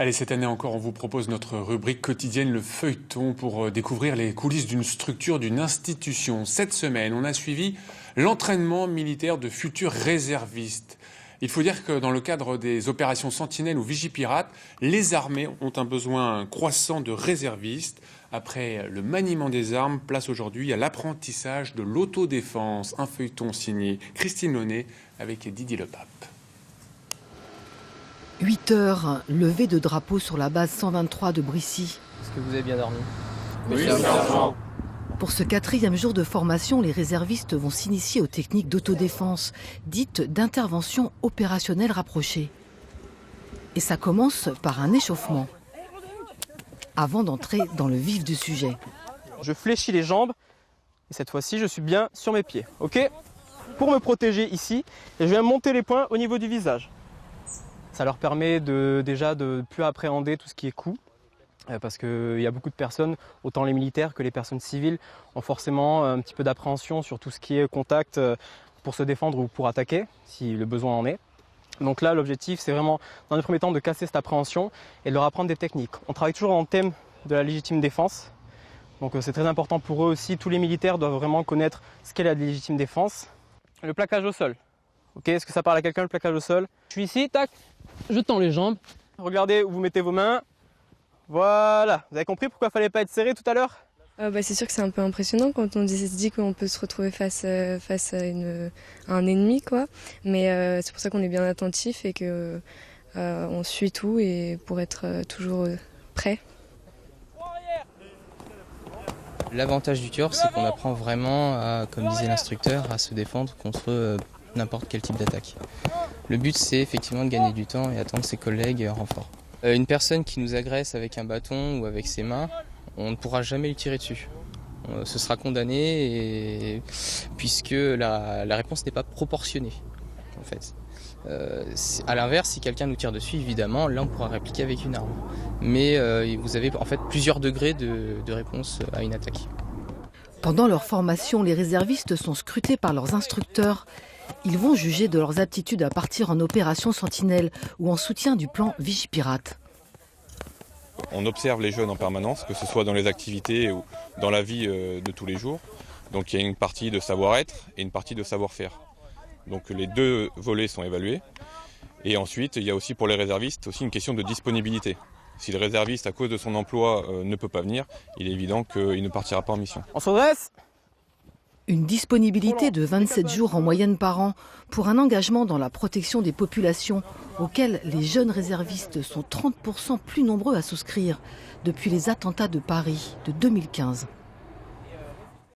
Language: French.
Allez, cette année encore, on vous propose notre rubrique quotidienne, le feuilleton, pour découvrir les coulisses d'une structure, d'une institution. Cette semaine, on a suivi l'entraînement militaire de futurs réservistes. Il faut dire que dans le cadre des opérations Sentinelle ou Vigipirate, les armées ont un besoin croissant de réservistes. Après le maniement des armes, place aujourd'hui à l'apprentissage de l'autodéfense. Un feuilleton signé Christine Launay avec Didier Lepape. 8 heures, levée de drapeau sur la base 123 de Brissy. Est-ce que vous avez bien dormi? Oui, sergent. Pour ce 4e jour de formation, les réservistes vont s'initier aux techniques d'autodéfense, dites d'intervention opérationnelle rapprochée. Et ça commence par un échauffement, avant d'entrer dans le vif du sujet. Je fléchis les jambes, et cette fois-ci, je suis bien sur mes pieds. Ok? Pour me protéger ici, et je viens monter les poings au niveau du visage. Ça leur permet déjà de ne plus appréhender tout ce qui est coups, parce qu'il y a beaucoup de personnes, autant les militaires que les personnes civiles, ont forcément un petit peu d'appréhension sur tout ce qui est contact pour se défendre ou pour attaquer, si le besoin en est. Donc là, l'objectif, c'est vraiment, dans les premiers temps, de casser cette appréhension et de leur apprendre des techniques. On travaille toujours dans le thème de la légitime défense, donc c'est très important pour eux aussi. Tous les militaires doivent vraiment connaître ce qu'est la légitime défense. Le plaquage au sol. Ok, est-ce que ça parle à quelqu'un, le plaquage au sol? Je suis ici, tac, je tends les jambes. Regardez où vous mettez vos mains. Voilà, vous avez compris pourquoi il ne fallait pas être serré tout à l'heure? C'est sûr que c'est un peu impressionnant quand on se dit qu'on peut se retrouver face à un ennemi, quoi. Mais c'est pour ça qu'on est bien attentif et qu'on suit tout et pour être toujours prêt. L'avantage du tueur, c'est qu'on apprend vraiment, comme disait l'instructeur, à se défendre contre n'importe quel type d'attaque. Le but, c'est effectivement de gagner du temps et attendre ses collègues en renfort. Une personne qui nous agresse avec un bâton ou avec ses mains, on ne pourra jamais lui tirer dessus. Ce sera condamné puisque la réponse n'est pas proportionnée, en fait. À l'inverse, si quelqu'un nous tire dessus, évidemment, là on pourra répliquer avec une arme. Mais vous avez en fait plusieurs degrés de réponse à une attaque. Pendant leur formation, les réservistes sont scrutés par leurs instructeurs. Ils vont juger de leurs aptitudes à partir en opération Sentinelle ou en soutien du plan Vigipirate. On observe les jeunes en permanence, que ce soit dans les activités ou dans la vie de tous les jours. Donc il y a une partie de savoir-être et une partie de savoir-faire. Donc les deux volets sont évalués. Et ensuite, il y a aussi pour les réservistes aussi une question de disponibilité. Si le réserviste, à cause de son emploi, ne peut pas venir, il est évident qu'il ne partira pas en mission. On se redresse. Une disponibilité de 27 jours en moyenne par an pour un engagement dans la protection des populations auquel les jeunes réservistes sont 30% plus nombreux à souscrire depuis les attentats de Paris de 2015.